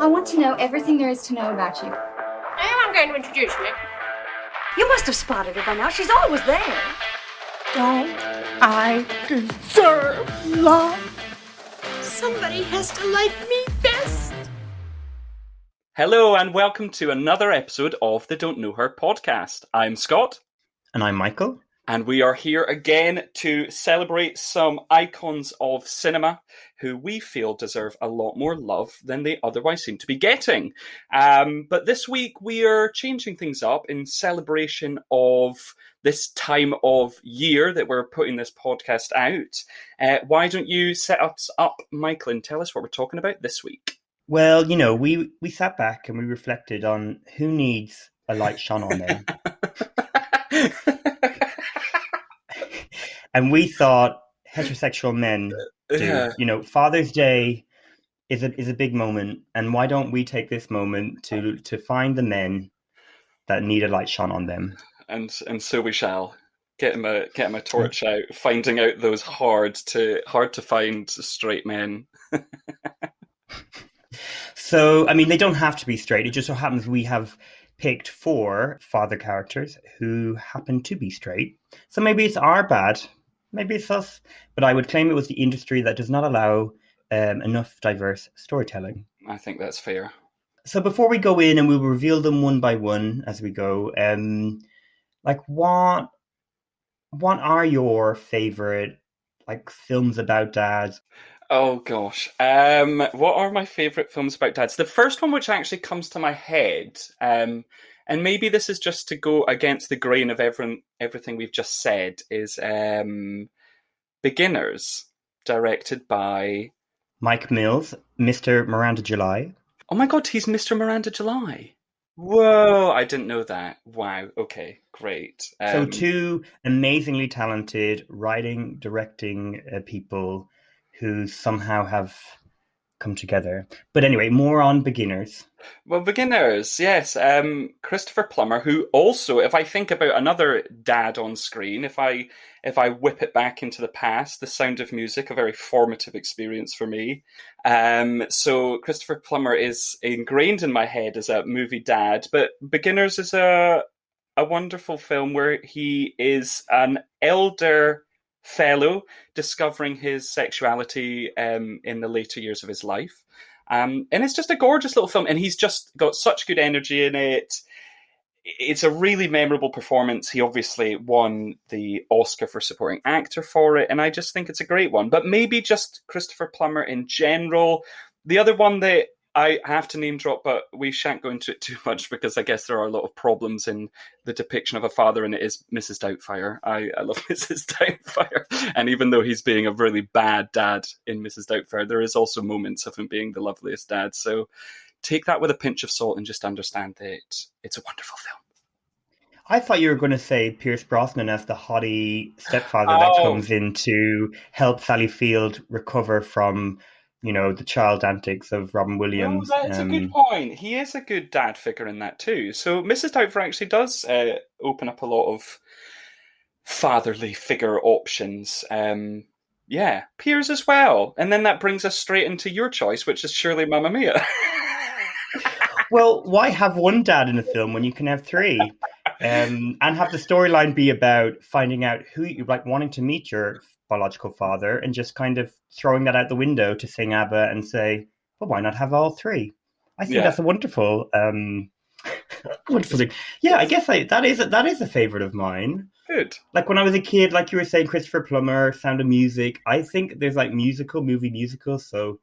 want to know everything there is to know about you. I am going to introduce me. You must have spotted her by now. She's always there. Don't I deserve love? Somebody has to like me best. Hello and welcome to another episode of the Don't Know Her podcast. I'm Scott. And I'm Michael. And we are here again to celebrate some icons of cinema who we feel deserve a lot more love than they otherwise seem to be getting. But this week we are changing things up in celebration of this time of year that we're putting this podcast out. Why don't you set us up, Michael, and tell us what we're talking about this week? Well, you know, we sat back and we reflected on who needs a light shone on them. And we thought heterosexual men do. Yeah. You know, Father's Day is a big moment, and why don't we take this moment to find the men that need a light shone on them? And so we shall. Get him a torch out, finding out those hard to find straight men. So, I mean, they don't have to be straight. It just so happens we have picked 4 father characters who happen to be straight. So maybe it's our bad. Maybe it's us. But I would claim it was the industry that does not allow enough diverse storytelling. I think that's fair. So before we go in, and we'll reveal them one by one as we go, like what are your favorite like films about dads? Oh gosh. What are my favourite films about dads? The first one which actually comes to my head, and maybe this is just to go against the grain of everything we've just said, is Beginners, directed by Mike Mills, Mr. Miranda July. Oh my god, he's Mr. Miranda July. Whoa, I didn't know that. Wow, okay, great. So 2 amazingly talented writing, directing people who somehow have come together. But anyway, more on Beginners. Well, Beginners, yes. Christopher Plummer, who also, if I think about another dad on screen, if I whip it back into the past, The Sound of Music, a very formative experience for me. So Christopher Plummer is ingrained in my head as a movie dad, but Beginners is a wonderful film where he is an elder fellow discovering his sexuality in the later years of his life. And it's just a gorgeous little film, and he's just got such good energy in it. It's a really memorable performance. He obviously won the Oscar for supporting actor for it, and I just think it's a great one. But maybe just Christopher Plummer in general. The other one that I have to name drop, but we shan't go into it too much because I guess there are a lot of problems in the depiction of a father, and it is Mrs. Doubtfire. I love Mrs. Doubtfire. And even though he's being a really bad dad in Mrs. Doubtfire, there is also moments of him being the loveliest dad. So take that with a pinch of salt and just understand that it's a wonderful film. I thought you were going to say Pierce Brosnan as the haughty stepfather that comes in to help Sally Field recover from, you know, the child antics of Robin Williams. Oh, that's a good point. He is a good dad figure in that too. So Mrs. Doubtfire actually does open up a lot of fatherly figure options. Yeah, Piers as well. And then that brings us straight into your choice, which is surely Mamma Mia. Well, why have one dad in a film when you can have 3? And have the storyline be about finding out who you like, wanting to meet your biological father, and just kind of throwing that out the window to sing ABBA and say, well, why not have all 3? I think that's a wonderful, wonderful thing. Yeah, I guess that is a favorite of mine. Good. Like when I was a kid, like you were saying, Christopher Plummer, Sound of Music. I think there's like movie musicals. So,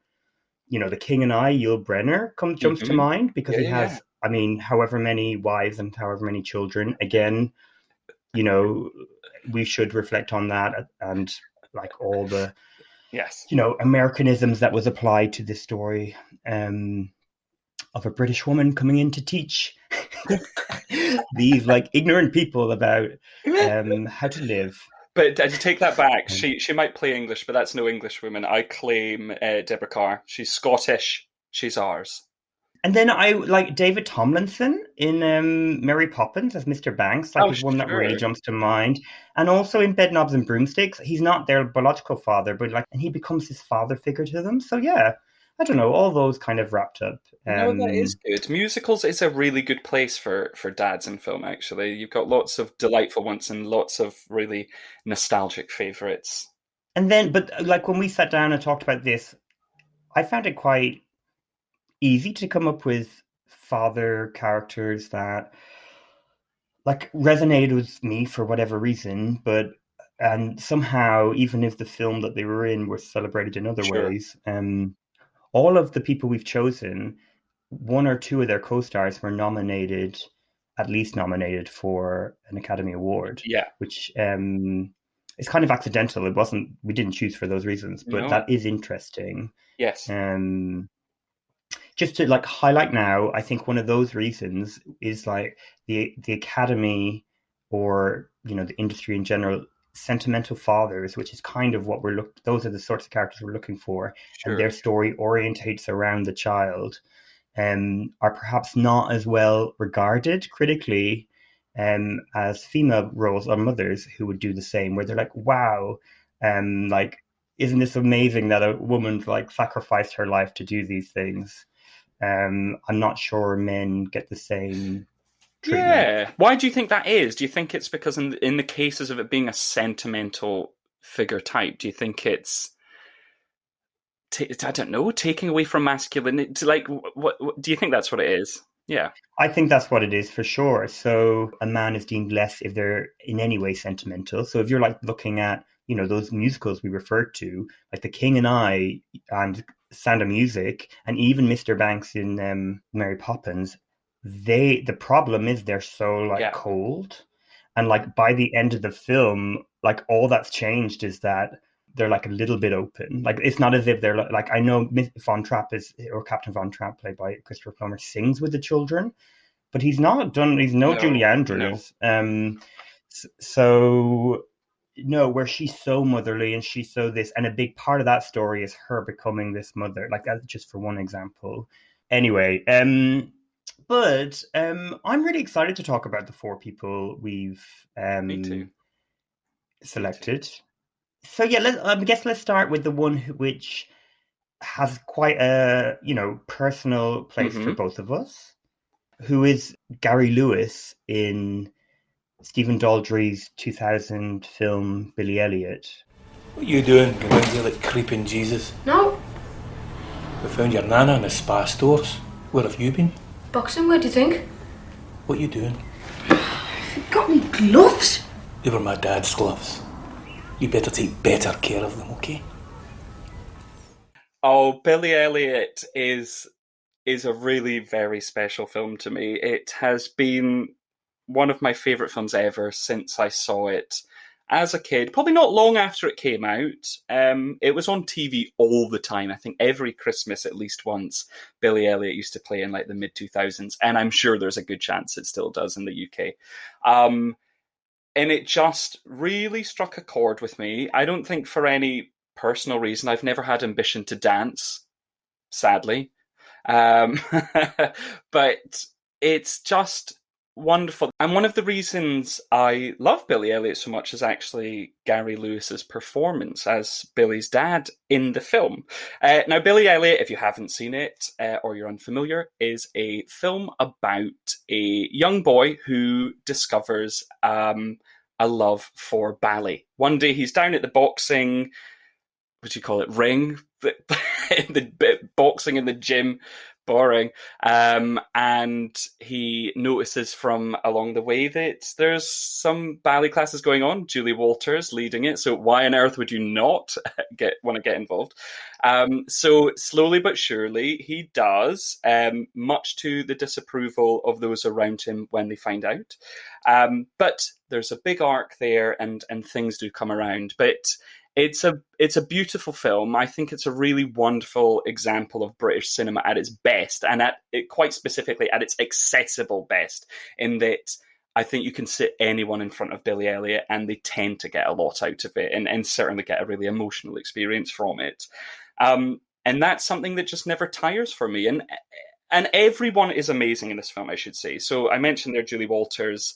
you know, The King and I, Yul Brynner jumps to mind because he has, I mean, however many wives and however many children. Again, you know, we should reflect on that and like all the, you know, Americanisms that was applied to this story of a British woman coming in to teach these like ignorant people about how to live. But to take that back, she might play English, but that's no English woman. I claim Deborah Kerr. She's Scottish. She's ours. And then I like David Tomlinson in Mary Poppins as Mr. Banks. Like, is one that really jumps to mind. And also in Bedknobs and Broomsticks, he's not their biological father, but like, and he becomes his father figure to them. So yeah, I don't know, all those kind of wrapped up. No, that is good. Musicals is a really good place for dads in film, actually. You've got lots of delightful ones and lots of really nostalgic favourites. And then, but like when we sat down and talked about this, I found it quite easy to come up with father characters that like resonated with me for whatever reason, and somehow, even if the film that they were in was celebrated in other ways, all of the people we've chosen, one or two of their co-stars were nominated, at least nominated for an Academy Award. Yeah. Which is kind of accidental. We didn't choose for those reasons, but that is interesting. Yes. Just to like highlight now, I think one of those reasons is like the Academy, or the industry in general, sentimental fathers, which is kind of what those are the sorts of characters we're looking for. Sure. And their story orientates around the child, are perhaps not as well regarded critically as female roles or mothers who would do the same, where they're like, wow, like, isn't this amazing that a woman like sacrificed her life to do these things? I'm not sure men get the same treatment. Yeah. Why do you think that is? Do you think it's because in the cases of it being a sentimental figure type, do you think it's, I don't know, taking away from masculinity? Like, what do you think that's what it is? Yeah. I think that's what it is for sure. So a man is deemed less if they're in any way sentimental. So if you're like looking at, those musicals we referred to, like The King and I and Sound of Music, and even Mr. Banks in Mary Poppins, the problem is they're so cold. And like by the end of the film, like all that's changed is that they're like a little bit open. Like it's not as if they're like, I know Von Trapp Captain Von Trapp, played by Christopher Plummer, sings with the children, but he's no Julie Andrews. No. So no, where she's so motherly and she's so this, and a big part of that story is her becoming this mother. Like that's just for one example. Anyway, but I'm really excited to talk about the four people we've selected. So yeah, I guess let's start with the one which has quite a personal place for both of us, who is Gary Lewis in Stephen Daldry's 2000 film Billy Elliot. What are you doing, going there like creeping Jesus? No. We found your nana in the spa stores. Where have you been? Boxing, where do you think? What are you doing? You've got me gloves. They were my dad's gloves. You better take better care of them, okay? Oh, Billy Elliot is a really very special film to me. It has been one of my favourite films ever since I saw it as a kid, probably not long after it came out. It was on TV all the time. I think every Christmas, at least once, Billy Elliot used to play in like the mid-2000s, and I'm sure there's a good chance it still does in the UK. And it just really struck a chord with me. I don't think for any personal reason. I've never had ambition to dance, sadly. But it's just wonderful. And one of the reasons I love Billy Elliot so much is actually Gary Lewis's performance as Billy's dad in the film. Now, Billy Elliot, if you haven't seen it or you're unfamiliar, is a film about a young boy who discovers a love for ballet. One day he's down at the boxing, what do you call it, ring? the boxing in the gym. Boring. And he notices from along the way that there's some ballet classes going on, Julie Walters leading it. So why on earth would you not want to get involved? So slowly but surely he does, much to the disapproval of those around him when they find out. But there's a big arc there and things do come around. But it's a beautiful film. I think it's a really wonderful example of British cinema at its best, and quite specifically at its accessible best, in that I think you can sit anyone in front of Billy Elliot and they tend to get a lot out of it and certainly get a really emotional experience from it. And that's something that just never tires for me. And everyone is amazing in this film, I should say. So I mentioned there Julie Walters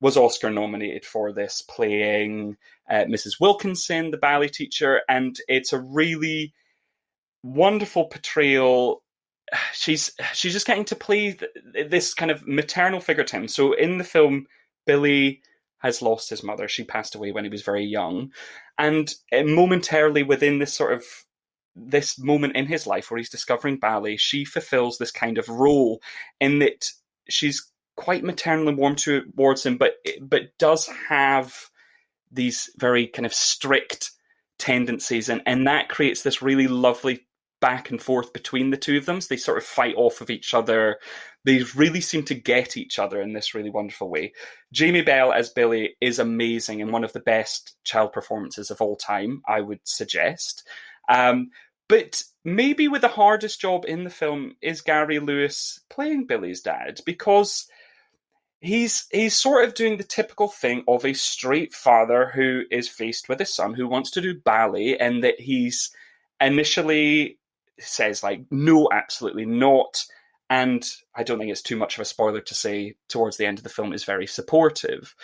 was Oscar nominated for this, playing Mrs. Wilkinson, the ballet teacher, and it's a really wonderful portrayal. She's just getting to play this kind of maternal figure to him. So in the film, Billy has lost his mother. She passed away when he was very young. And momentarily within this moment in his life where he's discovering ballet, she fulfills this kind of role in that she's quite maternally warm towards him, but does have these very kind of strict tendencies. And that creates this really lovely back and forth between the two of them. So they sort of fight off of each other. They really seem to get each other in this really wonderful way. Jamie Bell as Billy is amazing and one of the best child performances of all time, I would suggest. But maybe with the hardest job in the film is Gary Lewis playing Billy's dad, because he's sort of doing the typical thing of a straight father who is faced with a son who wants to do ballet, and that he's initially says like, no, absolutely not. And I don't think it's too much of a spoiler to say towards the end of the film is very supportive.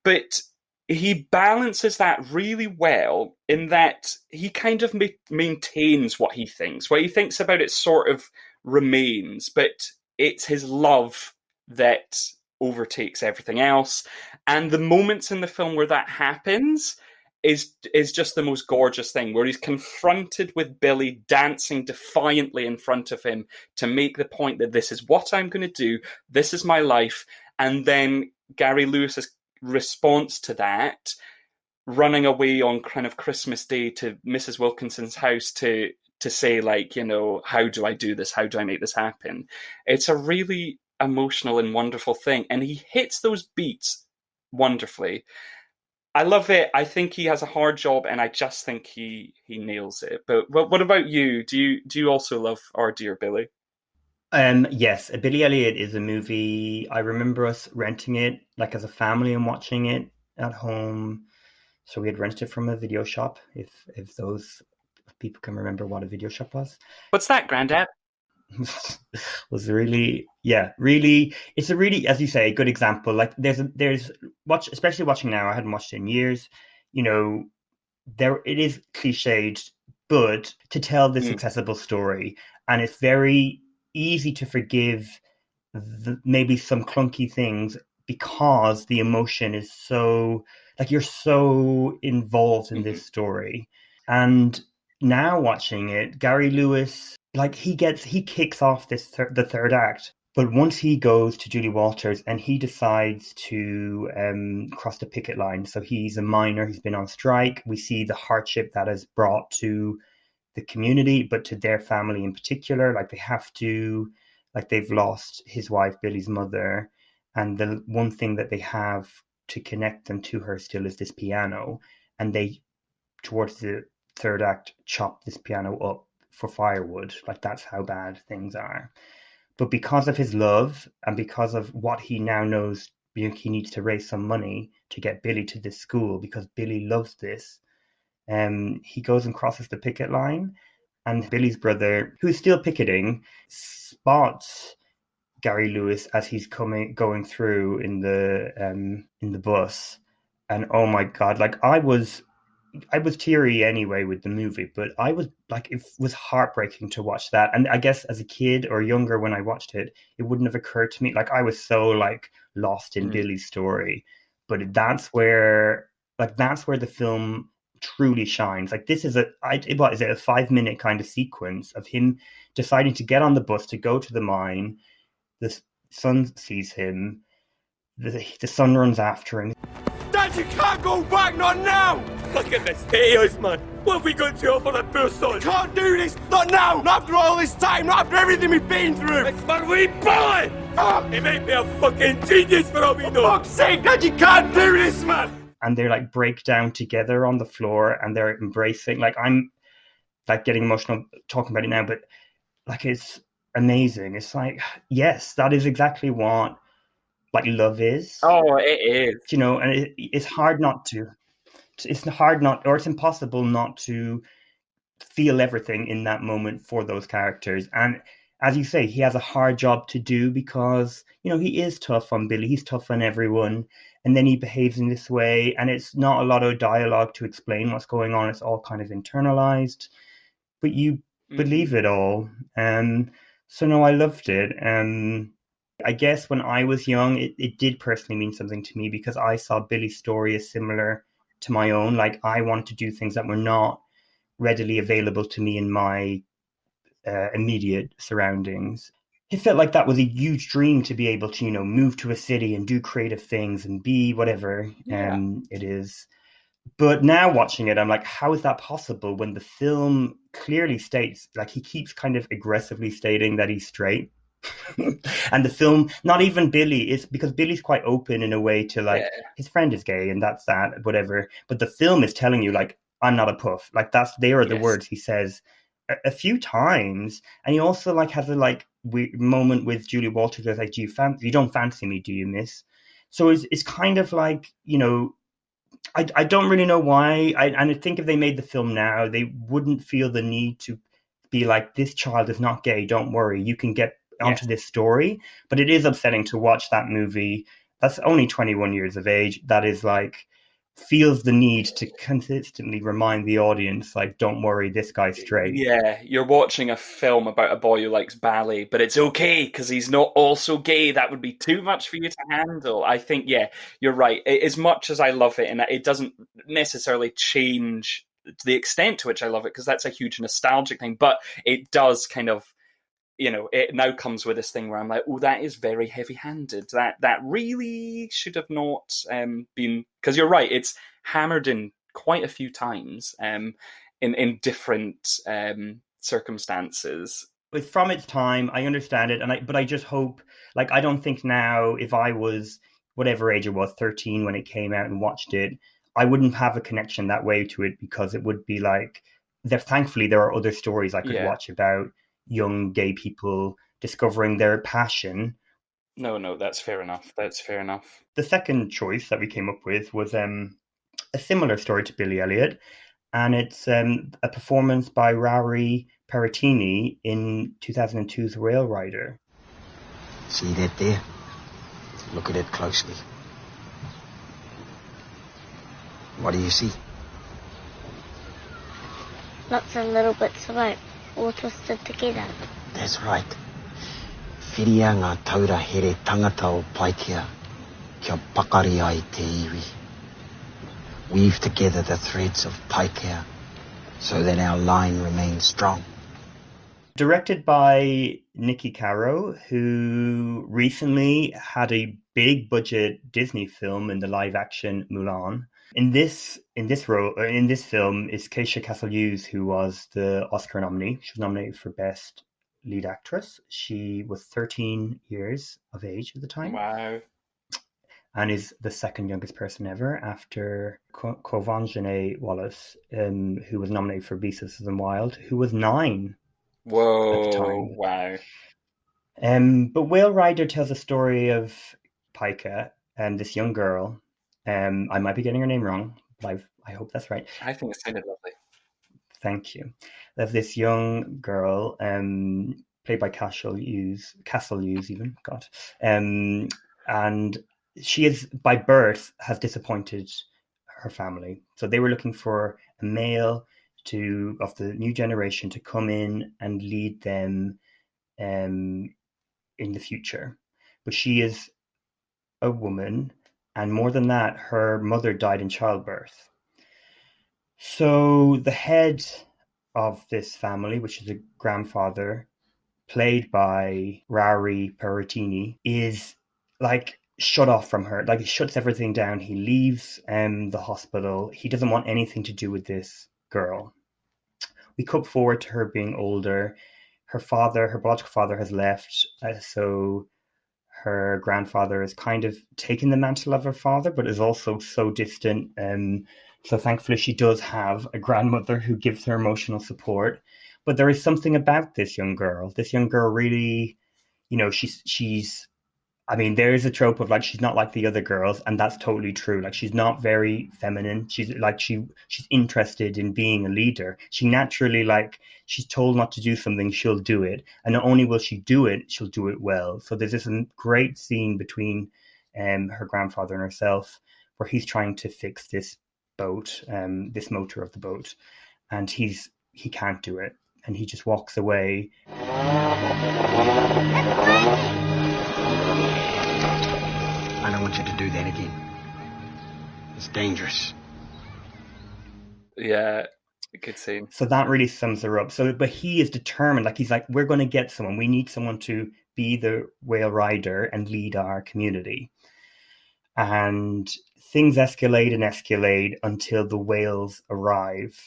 But he balances that really well in that he kind of maintains what he thinks. What he thinks about it sort of remains, but it's his love that overtakes everything else. And the moments in the film where that happens is just the most gorgeous thing, where he's confronted with Billy dancing defiantly in front of him to make the point that this is what I'm going to do, this is my life. And then Gary Lewis's response to that, running away on kind of Christmas Day to Mrs. Wilkinson's house to say, like, you know, how do I do this? How do I make this happen? It's a really emotional and wonderful thing. And he hits those beats wonderfully. I love it. I think he has a hard job, and I just think he nails it. But what about you? Do you also love Our Dear Billy? Yes, Billy Elliot is a movie. I remember us renting it like as a family and watching it at home. So we had rented it from a video shop, if those people can remember what a video shop was. What's that, Grandad? Was really, it's a really, as you say, good example. Like especially watching now, I hadn't watched it in years, you know, it is cliched, but to tell this accessible story, and it's very easy to forgive maybe some clunky things because the emotion is so, like, you're so involved in this story. And now watching it, Gary Lewis, like, he kicks off the third act, but once he goes to Julie Walters and he decides to cross the picket line, so he's a miner, he's been on strike, we see the hardship that is brought to the community, but to their family in particular. Like, they've lost his wife, Billy's mother, and the one thing that they have to connect them to her still is this piano, and they, towards the third act, chop this piano up for firewood. Like, that's how bad things are. But because of his love and because of what he now knows, he needs to raise some money to get Billy to this school because Billy loves this. He goes and crosses the picket line, and Billy's brother, who's still picketing, spots Gary Lewis as he's going through in the bus. And oh my God, like, I was teary anyway with the movie, but I was like, it was heartbreaking to watch that. And I guess as a kid or younger, when I watched it, it wouldn't have occurred to me. Like, I was so like lost in Billy's story, but that's where the film truly shines. Like, this is a 5-minute kind of sequence of him deciding to get on the bus to go to the mine. The son sees him. The son runs after him. Dad, you can't go back, not now! Look at the state of us, man. What have we got to offer the poor son? We can't do this, not now! Not after all this time, not after everything we've been through! It's for wee Billy! Fuck! He might be a fucking genius for all we know! For fuck's sake, Dad, you can't do this, man! And they're like break down together on the floor and they're embracing. Like, I'm like getting emotional talking about it now, but like, it's amazing. It's like, yes, that is exactly what like love is. Oh, it is. You know, and it's hard not to. It's impossible not to feel everything in that moment for those characters. And as you say, he has a hard job to do because, you know, he is tough on Billy. He's tough on everyone. And then he behaves in this way. And it's not a lot of dialogue to explain what's going on. It's all kind of internalized. But you believe it all. So no, I loved it. I guess when I was young, it did personally mean something to me because I saw Billy's story as similar to my own. Like, I wanted to do things that were not readily available to me in my immediate surroundings. It felt like that was a huge dream to be able to, move to a city and do creative things and be whatever it is. But now watching it, I'm like, how is that possible when the film clearly states, like, he keeps kind of aggressively stating that he's straight. And the film, not even Billy, is because Billy's quite open in a way to, like, his friend is gay and that's that, whatever. But the film is telling you, like, I'm not a puff. Like, they are the words he says a few times. And he also, like, has a, like, weird moment with Julie Walters where it's like, you don't fancy me, do you, miss? So it's kind of like, I don't really know why. I think if they made the film now, they wouldn't feel the need to be like, this child is not gay, don't worry, you can get onto this story. But it is upsetting to watch that movie that's only 21 years of age, that is like, feels the need to consistently remind the audience, like, don't worry, this guy's straight. Yeah, you're watching a film about a boy who likes ballet, but it's okay because he's not also gay. That would be too much for you to handle. I think, you're right. As much as I love it, and it doesn't necessarily change to the extent to which I love it, because that's a huge nostalgic thing, but it does kind of, it now comes with this thing where I'm like, oh, that is very heavy-handed. That really should have not been, because you're right, it's hammered in quite a few times in different circumstances. But from its time, I understand it, but I just hope, like, I don't think now, if I was whatever age it was, 13 when it came out and watched it, I wouldn't have a connection that way to it, because it would be like, thankfully there are other stories I could watch about young gay people discovering their passion. No, that's fair enough. The second choice that we came up with was a similar story to Billy Elliot, and it's a performance by Rawiri Paratene in 2002's Rail Rider. See that there? Look at it closely. What do you see? Lots of little bits of rope, all twisted together. That's right. Whiria ngā taura here tangata o Paikea, kia pakari ai te iwi. Weave together the threads of Paikea so that our line remains strong. Directed by Nikki, Caro, who recently had a big budget Disney film in the live action Mulan. In this film is Keisha Castle-Hughs, who was the Oscar nominee. She was nominated for Best Lead Actress. She was 13 years of age at the time. Wow. And is the second youngest person ever, after Quvenzhané Wallis, who was nominated for Beasts and Wild, who was 9. Whoa! At the time. Wow. But Whale Rider tells a story of Paika, this young girl. I might be getting her name wrong, but I hope that's right. I think it sounded lovely. Thank you. There's this young girl, played by Castle-hughs even, God. And she is, by birth, has disappointed her family. So they were looking for a male of the new generation to come in and lead them in the future. But she is a woman, and more than that, her mother died in childbirth. So the head of this family, which is a grandfather, played by Rawiri Paratene, is like shut off from her. Like, he shuts everything down. He leaves the hospital. He doesn't want anything to do with this girl. We cut forward to her being older. Her biological father has left, so her grandfather is kind of taking the mantle of her father, but is also so distant. So thankfully she does have a grandmother who gives her emotional support. But there is something about this young girl. This young girl really, she's I mean, there is a trope of, like, she's not like the other girls, and that's totally true. Like, she's not very feminine. She's like, she's interested in being a leader. She naturally, like, she's told not to do something, she'll do it. And not only will she do it, she'll do it well. So there's this great scene between her grandfather and herself, where he's trying to fix this boat, this motor of the boat, and he can't do it. and he just walks away. I don't want you to do that again. It's dangerous. Yeah, good scene. So that really sums her up. So, but he is determined. Like, he's like, we're going to get someone. We need someone to be the whale rider and lead our community. And things escalate until the whales arrive.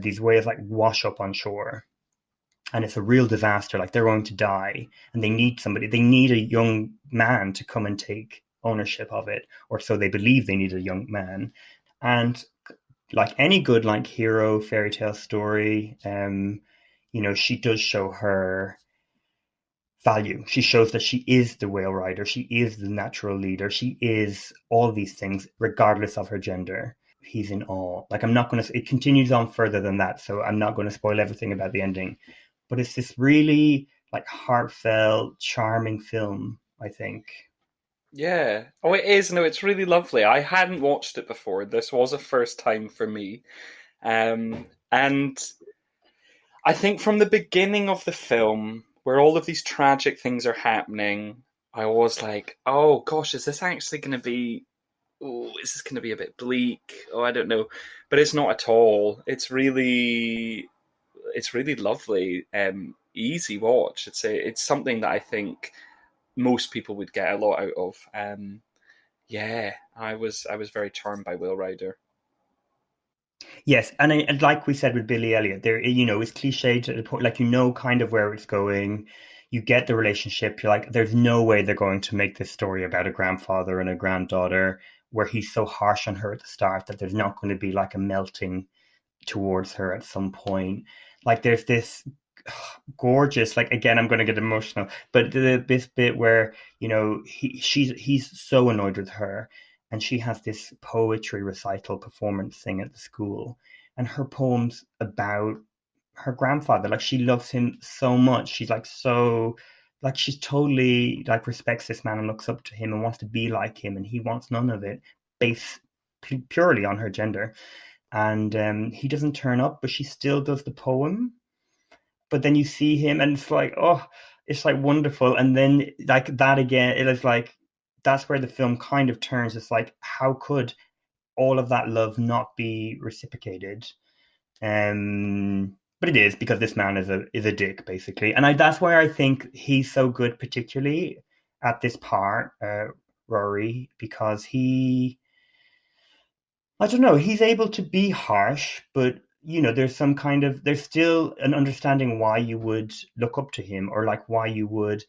These whales like wash up on shore. And it's a real disaster. Like, they're going to die. And they need somebody. They need a young man to come and take ownership of it. Or so they believe they need a young man. And like any good like hero fairy tale story, she does show her value. She shows that she is the whale rider. She is the natural leader. She is all these things, regardless of her gender. He's in awe. Like, it continues on further than that, so I'm not going to spoil everything about the ending. But it's this really like heartfelt, charming film, I think. Yeah. Oh, it is. No, it's really lovely. I hadn't watched it before. This was a first time for me. And I think from the beginning of the film, where all of these tragic things are happening, I was like, oh gosh, is this actually going to be, is this going to be a bit bleak? Oh, I don't know. But it's not at all. It's really lovely. Easy watch. It's something that I think most people would get a lot out of. Yeah, I was very charmed by Whale Rider. Yes, and like we said with Billy Elliot, there, it's cliched to the point, like, kind of where it's going. You get the relationship. You're like, there's no way they're going to make this story about a grandfather and a granddaughter where he's so harsh on her at the start that there's not going to be like a melting towards her at some point. Like, there's this gorgeous, like, again, I'm going to get emotional, but this bit where he's so annoyed with her, and she has this poetry recital performance thing at the school, and her poem's about her grandfather. Like, she loves him so much. She's like, so, like, she's totally like respects this man and looks up to him and wants to be like him, and he wants none of it, based purely on her gender. And he doesn't turn up, but she still does the poem. But then you see him, and it's like, oh, it's like wonderful. And then like that again, it is like, that's where the film kind of turns. It's like, how could all of that love not be reciprocated? But it is, because this man is a dick, basically. And that's why I think he's so good, particularly at this part, Rory, because I don't know, he's able to be harsh, but there's still an understanding why you would look up to him, or like why you would,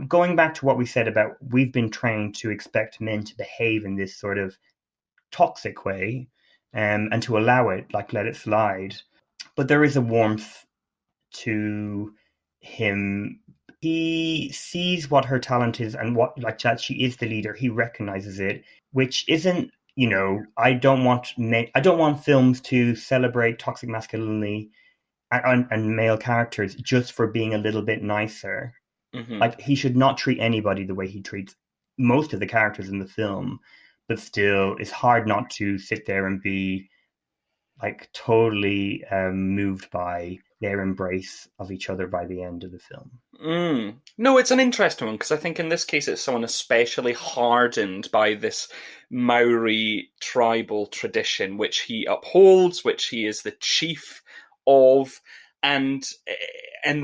going back to what we said about, we've been trained to expect men to behave in this sort of toxic way, and to allow it, like, let it slide. But there is a warmth to him. He sees what her talent is, and what, like, that she is the leader. He recognizes it, which isn't, I don't want films to celebrate toxic masculinity and male characters just for being a little bit nicer. Mm-hmm. Like, he should not treat anybody the way he treats most of the characters in the film, but still, it's hard not to sit there and be like totally moved by their embrace of each other by the end of the film. No, it's an interesting one, because I think in this case it's someone especially hardened by this Maori tribal tradition, which he upholds, which he is the chief of, and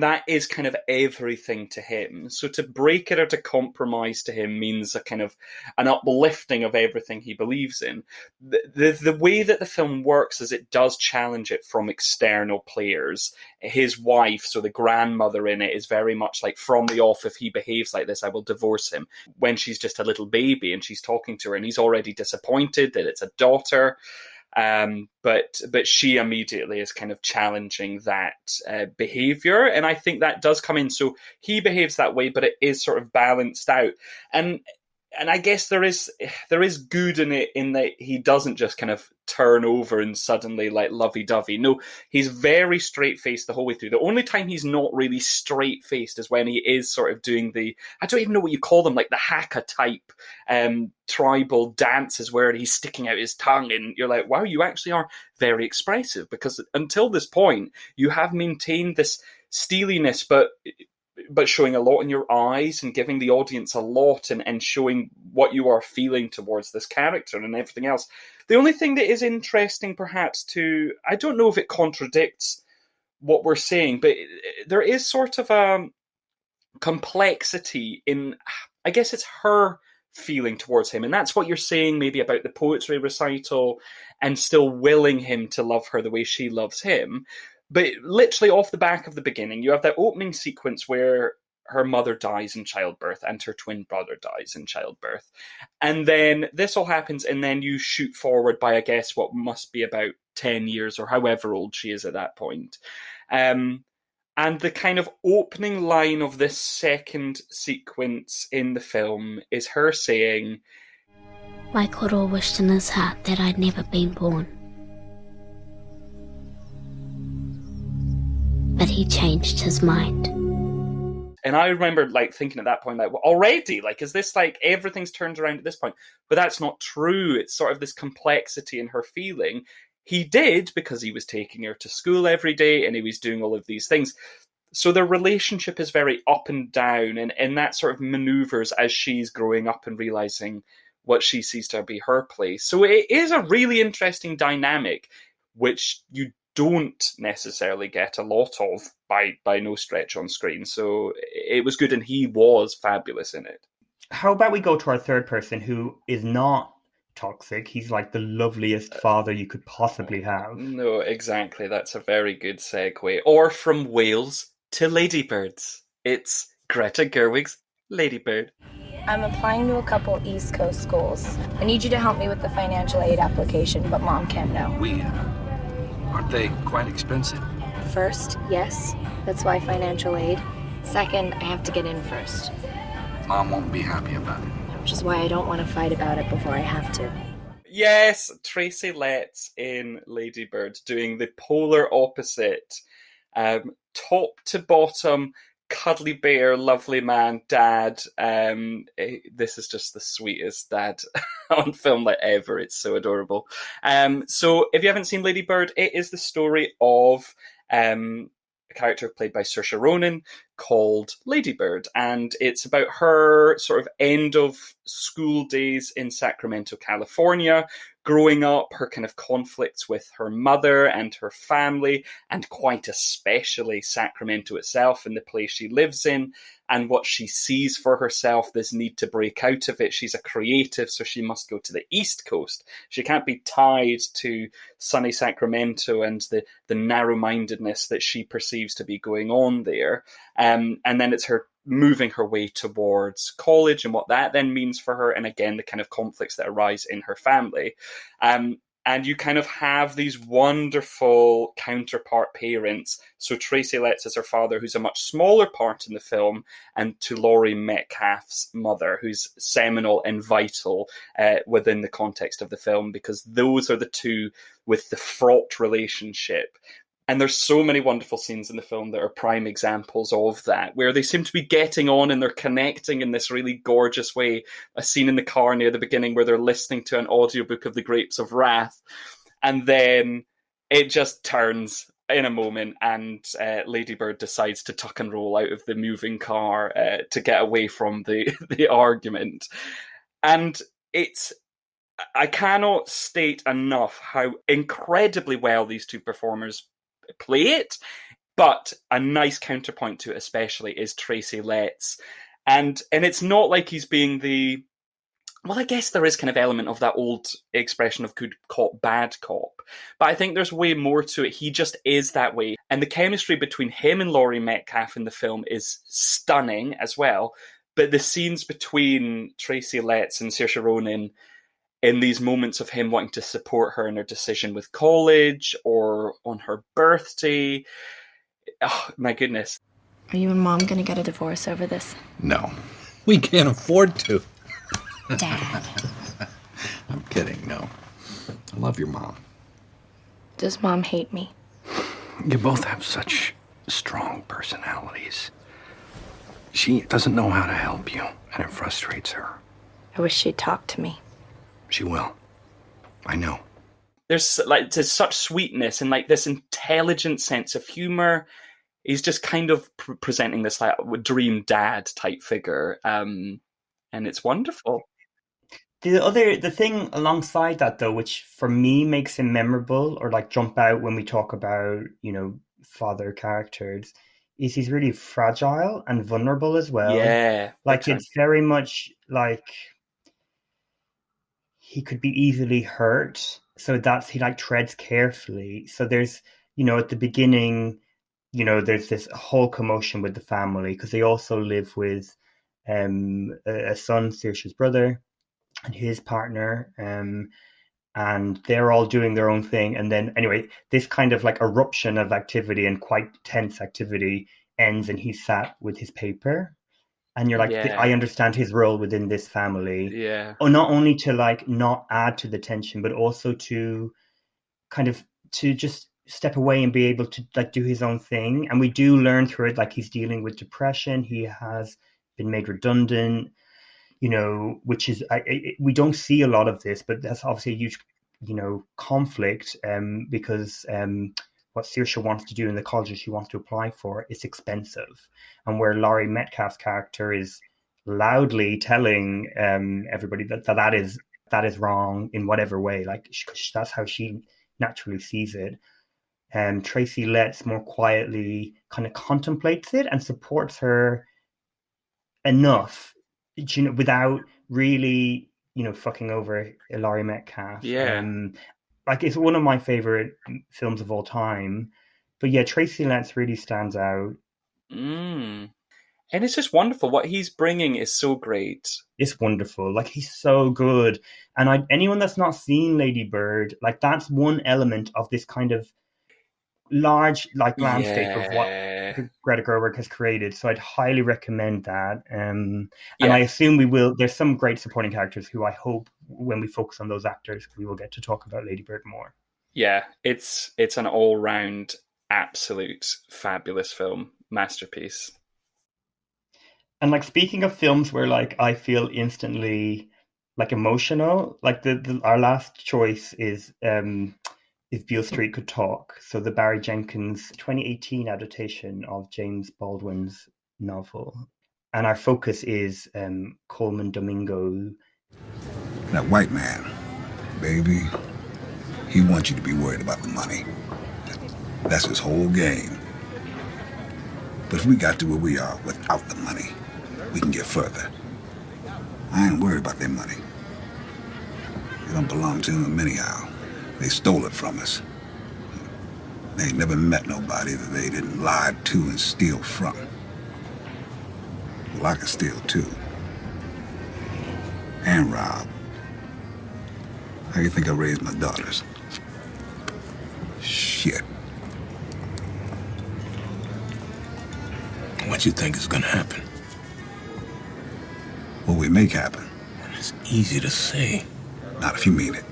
that is kind of everything to him. So to break it or to compromise to him means a kind of an uplifting of everything he believes in. The way that the film works is it does challenge it from external players. His wife, so the grandmother in it, is very much like, from the off, if he behaves like this, I will divorce him. When she's just a little baby and she's talking to her, and he's already disappointed that it's a daughter. But she immediately is kind of challenging that behavior, and I think that does come in. So he behaves that way, but it is sort of balanced out. And And I guess there is good in it, in that he doesn't just kind of turn over and suddenly like lovey-dovey. No, he's very straight-faced the whole way through. The only time he's not really straight-faced is when he is sort of doing the, I don't even know what you call them, like the haka type tribal dances where he's sticking out his tongue, and you're like, wow, you actually are very expressive, because until this point you have maintained this steeliness, but showing a lot in your eyes and giving the audience a lot, and showing what you are feeling towards this character and everything else. The only thing that is interesting, perhaps, I don't know if it contradicts what we're saying, but there is sort of a complexity in, I guess it's her feeling towards him. And that's what you're saying maybe about the poetry recital and still willing him to love her the way she loves him. But literally off the back of the beginning, you have that opening sequence where her mother dies in childbirth and her twin brother dies in childbirth. And then this all happens, and then you shoot forward by, I guess, what must be about 10 years or however old she is at that point. And the kind of opening line of this second sequence in the film is her saying, "My Caro wished in his heart that I'd never been born. But he changed his mind." And I remember like thinking at that point, like, well, already, like, is this like everything's turned around at this point? But that's not true. It's sort of this complexity in her feeling. He did because he was taking her to school every day and he was doing all of these things. So their relationship is very up and down, and that sort of maneuvers as she's growing up and realizing what she sees to be her place. So it is a really interesting dynamic, which you don't necessarily get a lot of by no stretch on screen. So it was good, and he was fabulous in it. How about we go to our third person, who is not toxic? He's like the loveliest father you could possibly have. No, exactly. That's a very good segue. Or from Wales to Ladybirds. It's Greta Gerwig's Ladybird. I'm applying to a couple East Coast schools. I need you to help me with the financial aid application, but Mom can't know. Aren't they quite expensive? First, yes, that's why financial aid. Second, I have to get in first. Mom won't be happy about it. Which is why I don't want to fight about it before I have to. Yes, Tracy Letts in Ladybird doing the polar opposite. Top to bottom, cuddly bear, lovely man, dad. This is just the sweetest dad on film like ever. It's so adorable. So if you haven't seen Ladybird, it is the story of a character played by Saoirse Ronan called Ladybird, and it's about her sort of end of school days in Sacramento, California, growing up, her kind of conflicts with her mother and her family, and quite especially Sacramento itself and the place she lives in, and what she sees for herself, this need to break out of it. She's a creative, so she must go to the East Coast. She can't be tied to sunny Sacramento and the narrow-mindedness that she perceives to be going on there. And then it's her moving her way towards college and what that then means for her, and again the kind of conflicts that arise in her family. And you kind of have these wonderful counterpart parents. So Tracy Letts is her father, who's a much smaller part in the film, and to Laurie Metcalf's mother, who's seminal and vital within the context of the film, because those are the two with the fraught relationship. And there's so many wonderful scenes in the film that are prime examples of that, where they seem to be getting on and they're connecting in this really gorgeous way. A scene in the car near the beginning where they're listening to an audiobook of The Grapes of Wrath, and then it just turns in a moment, and Ladybird decides to tuck and roll out of the moving car to get away from the argument. And I cannot state enough how incredibly well these two performers play it, but a nice counterpoint to it especially is Tracy Letts, and it's not like he's being well, I guess there is kind of element of that old expression of good cop, bad cop, but I think there's way more to it. He just is that way, and the chemistry between him and Laurie Metcalf in the film is stunning as well. But the scenes between Tracy Letts and Saoirse Ronan, in these moments of him wanting to support her in her decision with college or on her birthday. Oh, my goodness. Are you and Mom going to get a divorce over this? No. We can't afford to. Dad. I'm kidding, no. I love your mom. Does Mom hate me? You both have such strong personalities. She doesn't know how to help you, and it frustrates her. I wish she'd talk to me. She will. I know. There's such sweetness and like this intelligent sense of humor. He's just kind of presenting this like dream dad type figure, and it's wonderful. The thing alongside that though, which for me makes him memorable or like jump out when we talk about, you know, father characters, is he's really fragile and vulnerable as well. Yeah. Like it's very much like he could be easily hurt. So he like treads carefully. So there's, you know, at the beginning, you know, there's this whole commotion with the family because they also live with a son, Saoirse's brother, and his partner, and they're all doing their own thing. And then anyway, this kind of like eruption of activity and quite tense activity ends, and he's sat with his paper. And you're like, I understand his role within this family. Yeah. Or not only to like not add to the tension, but also to kind of to just step away and be able to like do his own thing. And we do learn through it, like he's dealing with depression. He has been made redundant, you know, which is, we don't see a lot of this, but that's obviously a huge, you know, conflict because what Saoirse wants to do in the colleges she wants to apply for is expensive. And where Laurie Metcalf's character is loudly telling everybody that is wrong in whatever way, like that's how she naturally sees it. Tracy Letts more quietly kind of contemplates it and supports her enough, you know, without really, you know, fucking over Laurie Metcalf. Yeah. Like it's one of my favorite films of all time. But yeah, Tracy Letts really stands out. And it's just wonderful. What he's bringing is so great. It's wonderful. Like he's so good. And anyone that's not seen Lady Bird, like that's one element of this kind of large like landscape of what Greta Gerwig has created. So I'd highly recommend that. And I assume there's some great supporting characters who I hope when we focus on those actors, we will get to talk about Lady Bird more. Yeah, it's an all-round absolute fabulous film. Masterpiece. And like speaking of films where like I feel instantly like emotional, like our last choice is If Beale Street Could Talk. So the Barry Jenkins 2018 adaptation of James Baldwin's novel. And our focus is Colman Domingo. That white man, baby, he wants you to be worried about the money. That's his whole game. But if we got to where we are without the money, we can get further. I ain't worried about their money. It don't belong to them anyhow. They stole it from us. They ain't never met nobody that they didn't lie to and steal from. Well, I can steal too. And rob. How you think I raised my daughters? Shit. What you think is gonna happen? What we make happen. It's easy to say. Not if you mean it.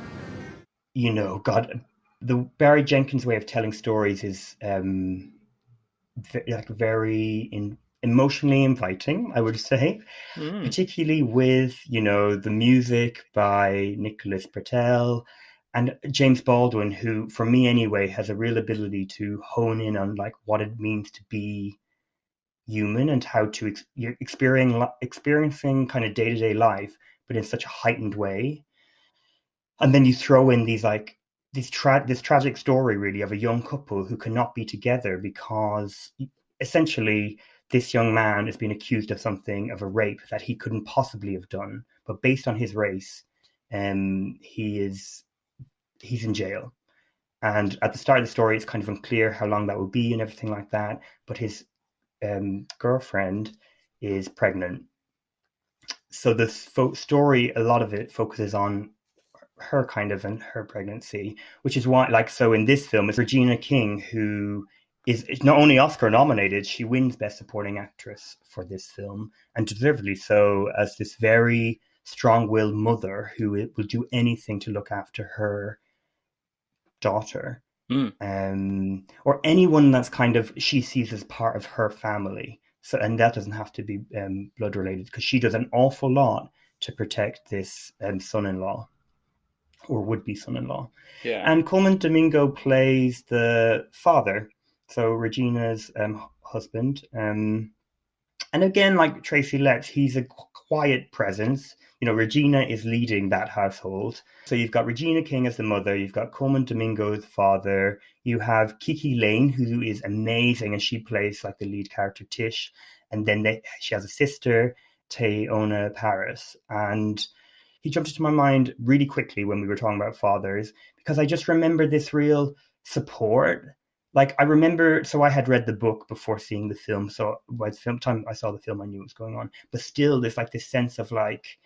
You know, God, the Barry Jenkins way of telling stories is like very emotionally inviting, I would say, particularly with, you know, the music by Nicholas Britell and James Baldwin, who, for me anyway, has a real ability to hone in on like what it means to be human and how to experiencing kind of day-to-day life, but in such a heightened way. And then you throw in these like this tragic story really of a young couple who cannot be together because essentially this young man has been accused of something, of a rape that he couldn't possibly have done, but based on his race, he's in jail. And at the start of the story, it's kind of unclear how long that will be and everything like that. But his girlfriend is pregnant. So the story, a lot of it focuses on her kind of and her pregnancy, which is why, like, so in this film, it's Regina King, who is not only Oscar nominated, she wins Best Supporting Actress for this film, and deservedly so, as this very strong-willed mother who will do anything to look after her daughter. Or anyone that's kind of she sees as part of her family. So, and that doesn't have to be blood related, because she does an awful lot to protect this son-in-law, or would-be son-in-law. Yeah. And Colman Domingo plays the father, so Regina's husband. And again, like Tracy Letts, he's a quiet presence. You know, Regina is leading that household. So you've got Regina King as the mother, you've got Colman Domingo as the father, you have Kiki Lane, who is amazing, and she plays like the lead character Tish. And then she has a sister, Tayona Paris. And he jumped into my mind really quickly when we were talking about fathers, because I just remember this real support. Like, I remember, so I had read the book before seeing the film. So by the film time I saw the film, I knew what was going on. But still, there's like this sense of like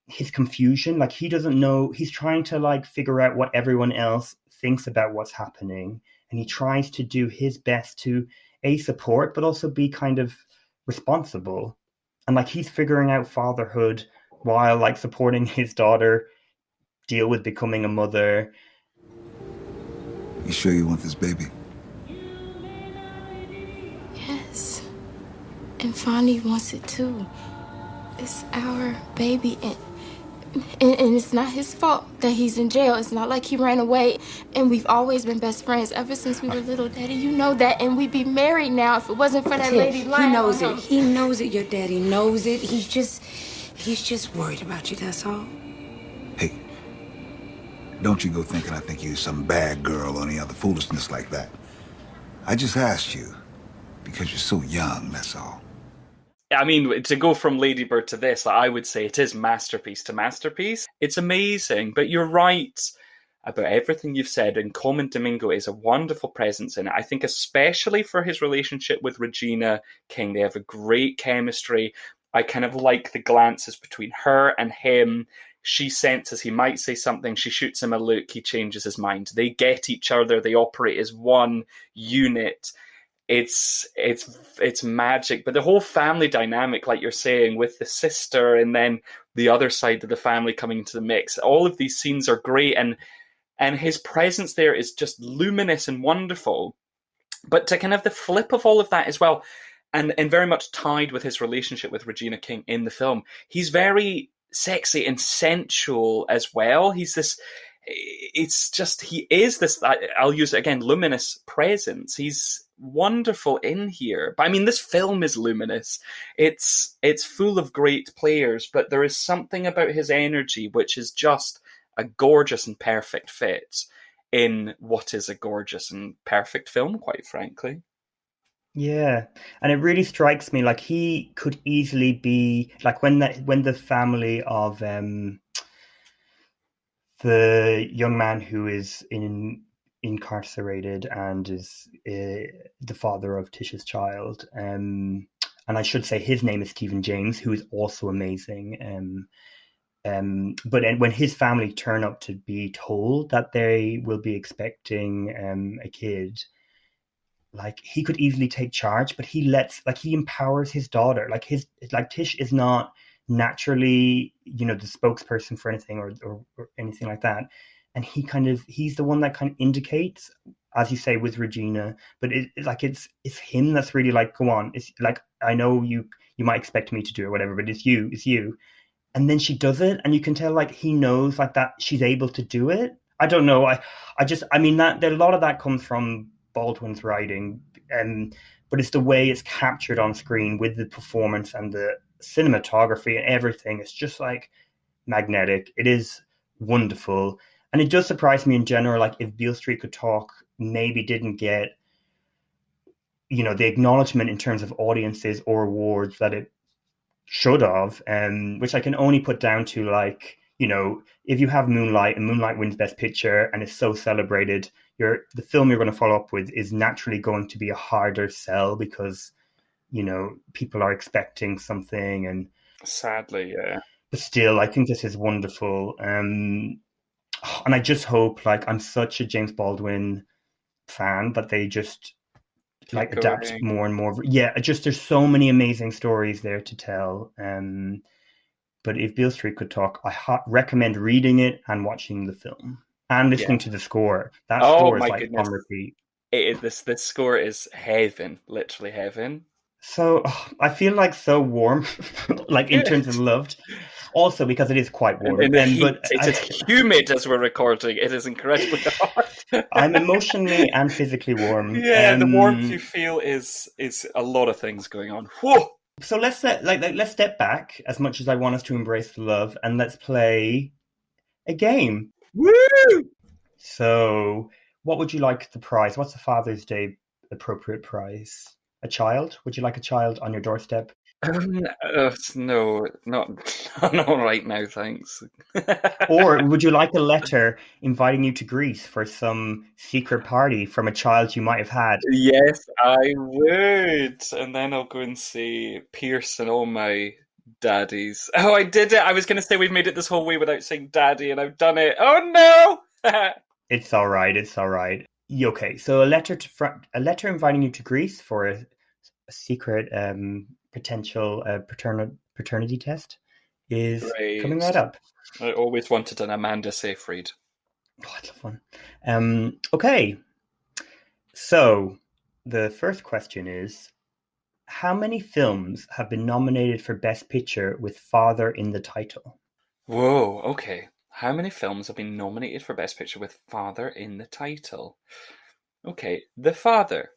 his confusion. Like, he doesn't know, he's trying to like figure out what everyone else thinks about what's happening. And he tries to do his best to support, but also be kind of responsible. And like, he's figuring out fatherhood while like supporting his daughter deal with becoming a mother. You sure you want this baby? Yes. And Fonny wants it too. It's our baby, and it's not his fault that he's in jail. It's not like he ran away, and we've always been best friends ever since we were little, Daddy. You know that, and we'd be married now if it wasn't for that lady lying. He knows it. He knows it. Your daddy knows it. He's just worried about you, that's all. Hey, don't you go thinking I think you're some bad girl or any other foolishness like that. I just asked you because you're so young, that's all. I mean, to go from Lady Bird to this, I would say it is masterpiece to masterpiece. It's amazing, but you're right about everything you've said, and Colman Domingo is a wonderful presence in it. I think especially for his relationship with Regina King, they have a great chemistry. I kind of like the glances between her and him. She senses he might say something, she shoots him a look, he changes his mind. They get each other, they operate as one unit. It's magic. But the whole family dynamic, like you're saying, with the sister and then the other side of the family coming into the mix, all of these scenes are great, and his presence there is just luminous and wonderful. But to kind of the flip of all of that as well, and very much tied with his relationship with Regina King in the film, he's very sexy and sensual as well. He is this, I'll use it again, luminous presence. He's wonderful in here. But I mean, this film is luminous. It's full of great players, but there is something about his energy which is just a gorgeous and perfect fit in what is a gorgeous and perfect film, quite frankly. Yeah, and it really strikes me like he could easily be like when the family of the young man who is incarcerated and is the father of Tish's child, and I should say his name is Stephen James, who is also amazing. But when his family turn up to be told that they will be expecting a kid, like he could easily take charge, but he empowers his daughter. Like Tish is not naturally, the spokesperson for anything or anything like that. And he's the one that kind of indicates, as you say, with Regina, but it's him that's really like, go on. It's like, I know you might expect me to do it or whatever, but it's you. And then she does it, and you can tell like he knows like that she's able to do it. I don't know. I mean that a lot of that comes from Baldwin's writing, but it's the way it's captured on screen with the performance and the cinematography and everything. It's just like magnetic. It is wonderful. And it does surprise me in general, like if Beale Street Could Talk maybe didn't get, the acknowledgement in terms of audiences or awards that it should have, which I can only put down to like, if you have Moonlight and Moonlight wins Best Picture and is so celebrated, the film you're going to follow up with is naturally going to be a harder sell because, people are expecting something. And sadly, yeah. But still, I think this is wonderful. And I just hope, like, I'm such a James Baldwin fan that they just adapt more and more. Yeah, there's so many amazing stories there to tell. But if Beale Street could talk, I recommend reading it and watching the film and listening to the score. That score is my like goodness. on repeat. It is this score is heaven, literally heaven. So I feel like so warm, like in terms of loved. Also because it is quite warm. And it is humid as we're recording. It is incredibly hot. I'm emotionally and physically warm. Yeah, the warmth you feel is a lot of things going on. Whoa! So let's step back as much as I want us to embrace the love, and let's play a game. Woo! So, what would you like the prize? What's the Father's Day appropriate prize? A child? Would you like a child on your doorstep? No, not right now, thanks. Or would you like a letter inviting you to Greece for some secret party from a child you might have had? Yes, I would. And then I'll go and see Pierce and all my daddies. Oh, I did it. I was going to say we've made it this whole way without saying daddy, and I've done it. Oh, no! It's all right. It's all right. Okay, so a letter inviting you to Greece for a secret potential paternity test is coming right up. I always wanted an Amanda Seyfried. Oh, that's fun. Okay, so the first question is, how many films have been nominated for Best Picture with father in the title? Whoa, okay. How many films have been nominated for Best Picture with father in the title? Okay, The Father.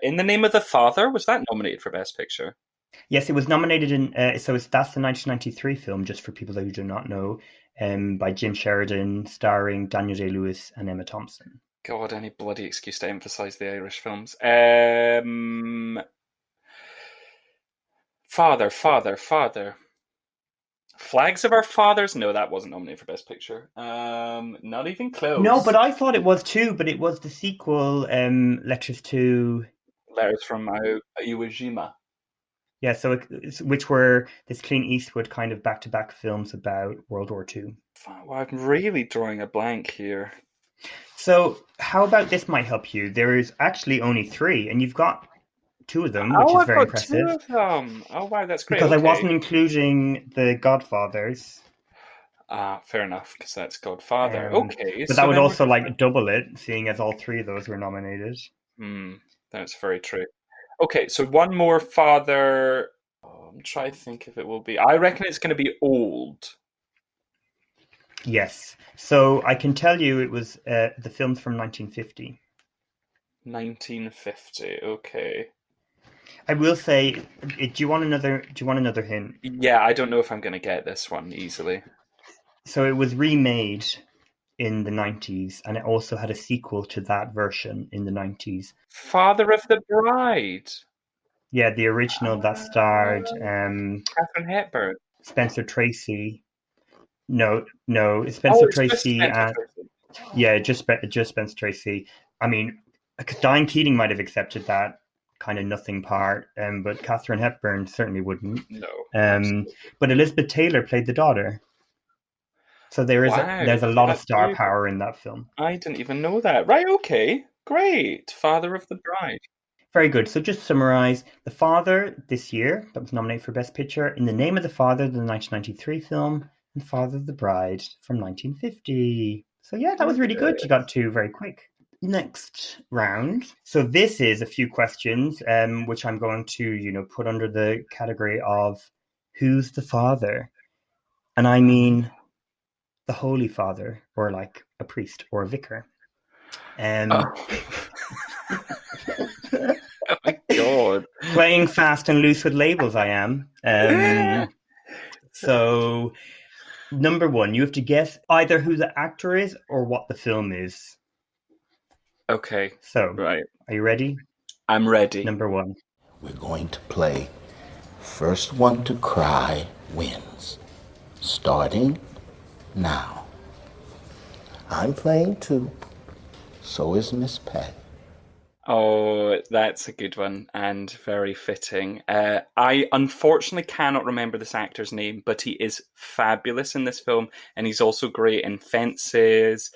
In the Name of the Father, was that nominated for Best Picture? Yes, it was nominated in. That's the 1993 film, just for people who do not know, by Jim Sheridan, starring Daniel Day-Lewis and Emma Thompson. God, any bloody excuse to emphasise the Irish films. Father. Flags of Our Fathers? No, that wasn't nominated for Best Picture. Not even close. No, but I thought it was too, but it was the sequel, Letters from Iwo Jima. Yeah, so which were this Clint Eastwood kind of back-to-back films about World War II. Well, I'm really drawing a blank here. So how about this might help you? There is actually only 3, and you've got 2 of them, which is very impressive. 2 of them. Oh, wow, that's great. Because I wasn't including the Godfathers. Fair enough, because that's Godfather. Okay. But that would also double it, seeing as all 3 of those were nominated. That's very true. Okay, so one more father. I'm trying to think if it will be. I reckon it's going to be old. Yes. So I can tell you it was the film's from 1950. 1950. Okay. I will say, do you want another hint? Yeah, I don't know if I'm going to get this one easily. So it was remade in the 90s, and it also had a sequel to that version in the 90s. Father of the Bride. Yeah, the original that starred Katharine Hepburn. Spencer Tracy. No, Spencer Tracy. Yeah, just Spencer Tracy. I mean, Diane Keating might have accepted that kind of nothing part, but Katharine Hepburn certainly wouldn't. No. But Elizabeth Taylor played the daughter. So there's a lot of star power in that film. I didn't even know that. Right, okay. Great. Father of the Bride. Very good. So just to summarize, The Father this year, that was nominated for Best Picture, In the Name of the Father, the 1993 film, and Father of the Bride from 1950. So yeah, that was really good. You got 2 very quick. Next round. So this is a few questions, which I'm going to, put under the category of who's the father? And I mean the Holy Father, or like a priest or a vicar. Oh my God. Playing fast and loose with labels, I am. So, number 1, you have to guess either who the actor is or what the film is. Okay. So, right. Are you ready? I'm ready. Number 1. We're going to play First One to Cry Wins. Starting now. I'm playing too. So is Miss Pat. Oh, that's a good one and very fitting. I unfortunately cannot remember this actor's name, but he is fabulous in this film, and he's also great in Fences.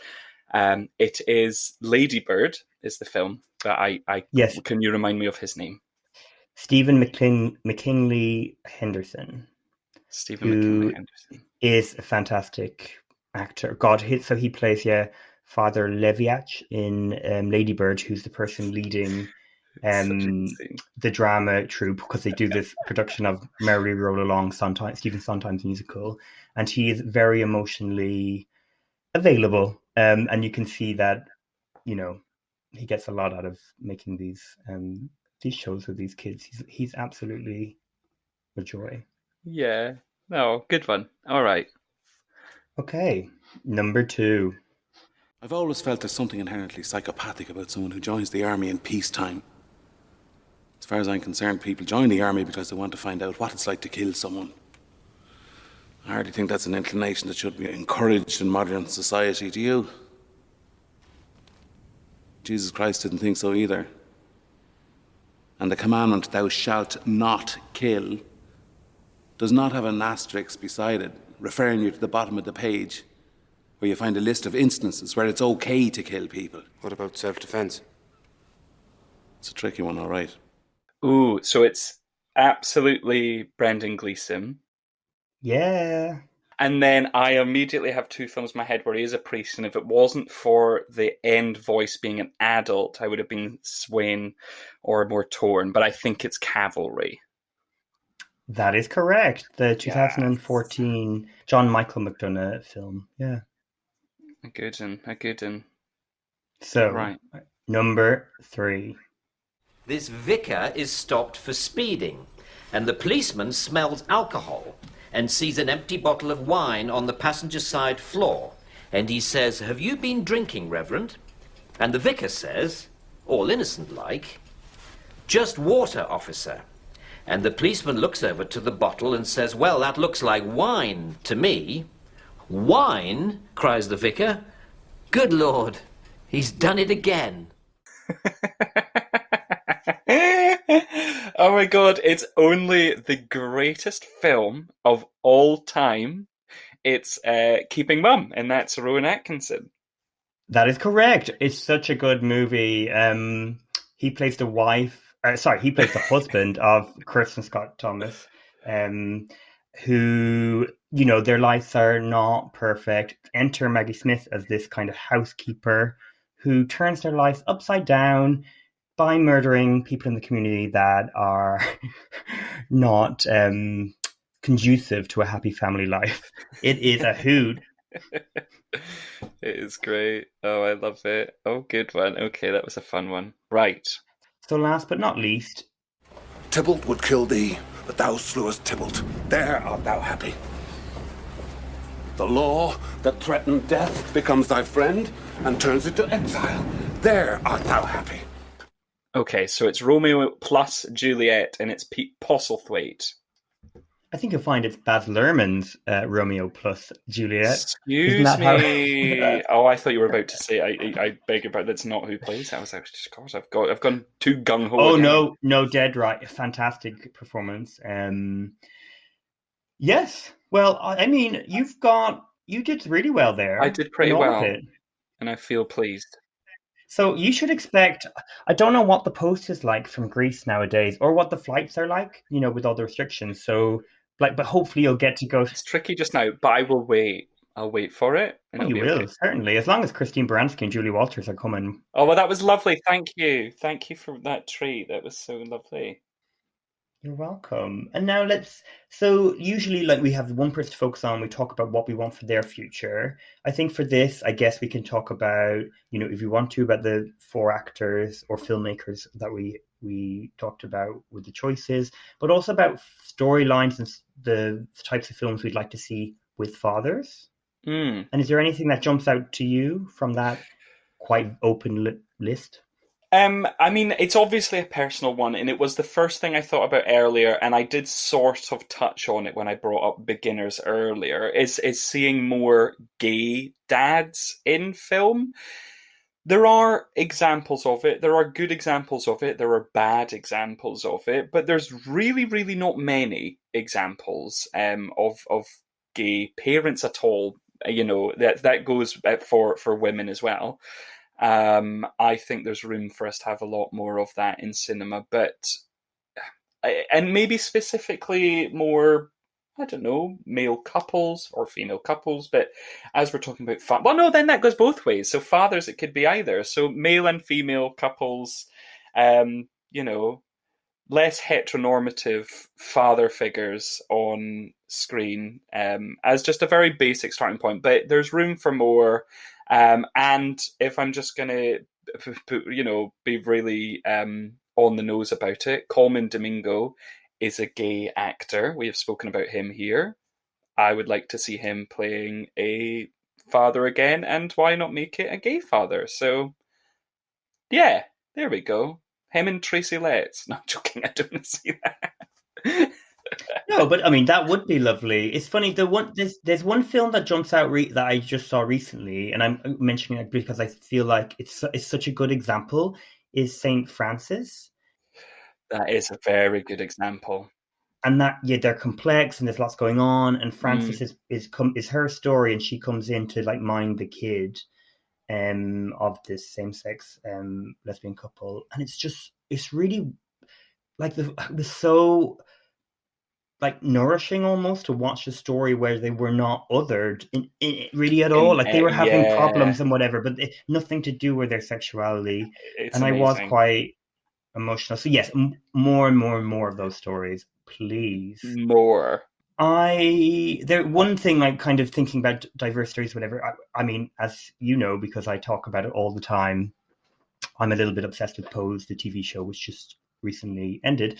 It is Lady Bird is the film, but yes. Can you remind me of his name? Stephen McKinley Henderson. Stephen who McKinley Henderson is a fantastic actor. So he plays Father Leviach in Lady Bird, who's the person leading the drama troupe, because they do this production of Merrily Roll Along, Stephen Sondheim's musical, and he is very emotionally available, and you can see that, he gets a lot out of making these shows with these kids. He's absolutely a joy. Yeah. No, good one. All right. Okay, number 2. I've always felt there's something inherently psychopathic about someone who joins the army in peacetime. As far as I'm concerned, people join the army because they want to find out what it's like to kill someone. I hardly think that's an inclination that should be encouraged in modern society, do you? Jesus Christ didn't think so either. And the commandment, thou shalt not kill, does not have an asterisk beside it, referring you to the bottom of the page, where you find a list of instances where it's okay to kill people. What about self-defense? It's a tricky one, all right. Ooh, so it's absolutely Brendan Gleeson. Yeah. And then I immediately have 2 films in my head where he is a priest, and if it wasn't for the end voice being an adult, I would have been swaying or more torn, but I think it's Cavalry. That is correct. The 2014 John Michael McDonough film. Yeah. A good one. So, right. Number 3. This vicar is stopped for speeding, and the policeman smells alcohol and sees an empty bottle of wine on the passenger side floor. And he says, "Have you been drinking, Reverend?" And the vicar says, all innocent-like, "Just water, officer." And the policeman looks over to the bottle and says, "Well, that looks like wine to me." "Wine?" cries the vicar. "Good Lord, he's done it again." Oh my God, it's only the greatest film of all time. It's Keeping Mum, and that's Rowan Atkinson. That is correct. It's such a good movie. He plays the husband of Kirsten Scott Thomas, who, their lives are not perfect. Enter Maggie Smith as this kind of housekeeper who turns their lives upside down by murdering people in the community that are not conducive to a happy family life. It is a hoot. It is great. Oh, I love it. Oh, good one. Okay, that was a fun one. Right. So last but not least... Tybalt would kill thee, but thou slewest Tybalt. There art thou happy. The law that threatened death becomes thy friend and turns it to exile. There art thou happy. Okay, so it's Romeo plus Juliet, and it's Pete Postlethwaite. I think you'll find it's Baz Luhrmann's Romeo plus Juliet. Excuse me. Oh, I thought you were about to say. I beg your pardon. That's not who plays. I was like, God, I've gone too gung ho. Oh no, dead right. A fantastic performance. Yes. Well, I mean, you did really well there. I did pretty well, and I feel pleased. So you should expect, I don't know what the post is like from Greece nowadays, or what the flights are like, with all the restrictions. So, but hopefully you'll get to go. It's tricky just now, but I will wait. I'll wait for it. And you will, certainly. As long as Christine Baranski and Julie Walters are coming. Oh, well, that was lovely. Thank you. Thank you for that treat. That was so lovely. You're welcome. And now so usually we have one person to focus on, we talk about what we want for their future. I think for this, I guess we can talk about, if you want to, about the 4 actors or filmmakers that we talked about with the choices, but also about storylines and the types of films we'd like to see with fathers. And is there anything that jumps out to you from that quite open list? I mean, it's obviously a personal one, and it was the first thing I thought about earlier, and I did sort of touch on it when I brought up beginners earlier, is seeing more gay dads in film. There are examples of it, there are good examples of it, there are bad examples of it, but there's really, really not many examples of gay parents at all. That goes for women as well. I think there's room for us to have a lot more of that in cinema, and maybe specifically more I don't know, male couples or female couples, but as we're talking about well, no, then that goes both ways. So fathers, it could be either. So male and female couples, you know, less heteronormative father figures on screen as just a very basic starting point. But there's room for more. And if I'm just going to, be really on the nose about it, Colman Domingo is a gay actor. We have spoken about him here. I would like to see him playing a father again, and why not make it a gay father? So, yeah, there we go. Him and Tracy Letts. No, I'm joking. I don't want to see that. No, but I mean that would be lovely. It's funny. There's one film that jumps out that I just saw recently, and I'm mentioning it because I feel like it's such a good example. Is Saint Francis? That is a very good example. And that they're complex and there's lots going on. And Francis is her story, and she comes in to like mind the kid of this same-sex lesbian couple, and it's really like the so like nourishing almost to watch a story where they were not othered in really at all. Like they were having problems and whatever, but nothing to do with their sexuality. It's and amazing. I was quite emotional. So yes, more and more and more of those stories, please. More. One thing I'm kind of thinking about diverse stories, whatever. I mean, as you know, because I talk about it all the time, I'm a little bit obsessed with Pose, the TV show, which just recently ended.